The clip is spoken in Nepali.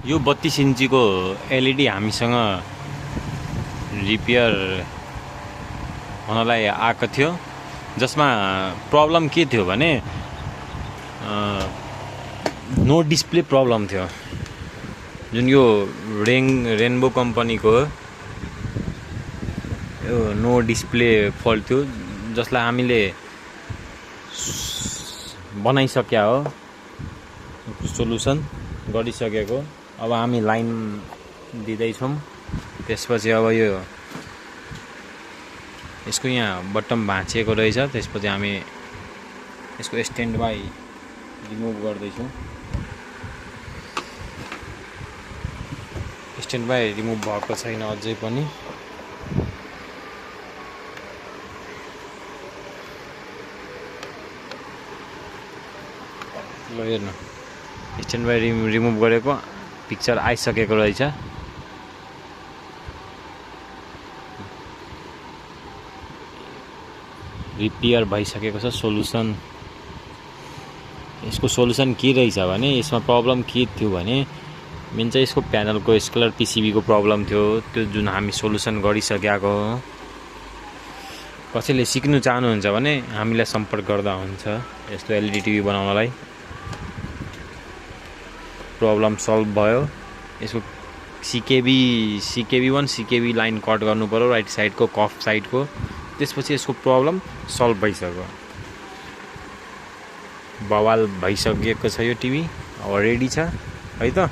यो 32 इन्चीको एलइडी हामीसँग रिपेयर हुनलाई आएको थियो, जसमा प्रब्लम के थियो भने नो डिस्प्ले प्रब्लम थियो। जुन यो रेनबो कम्पनीको यो नो डिस्प्ले फल्ट थियो, जसलाई हामीले बनाइसक्या हो, सोलुसन गरिसकेको। अब हामी लाइन दिँदैछौँ। त्यसपछि अब यसको यहाँ बटम भाँचिएको रहेछ, त्यसपछि हामी यसको स्ट्यान्ड बाई रिमुभ गर्दैछौँ। स्ट्यान्ड बाई रिमुभ भएको छैन अझै पनि। ल हेर्नु, स्ट्यान्ड बाई रिमुभ गरेको पिक्चर आइसकेको रहेछ। रिपेयर भइसकेको छ सोलुसन। यसको सोलुसन के रहेछ भने, यसमा प्रब्लम के थियो भने मेन चाहिँ यसको प्यानलको स्केलर पिसिबीको प्रब्लम थियो, त्यो जुन हामी सोलुसन गरिसकेको हो। कसैले सिक्नु चाहनुहुन्छ भने हामीलाई सम्पर्क गर्दा हुन्छ यस्तो एलइडी टिभी बनाउनलाई। प्रब्लम सल्भ भयो। यसको सिकेबी 1 सिकेबी लाइन कट गर्नु पर्यो राइट साइडको, कफ साइडको। त्यसपछि यसको प्रब्लम सल्भ भइसक्यो। बवाल भइसकेको छ यो टिभी, अब रेडी छ है त।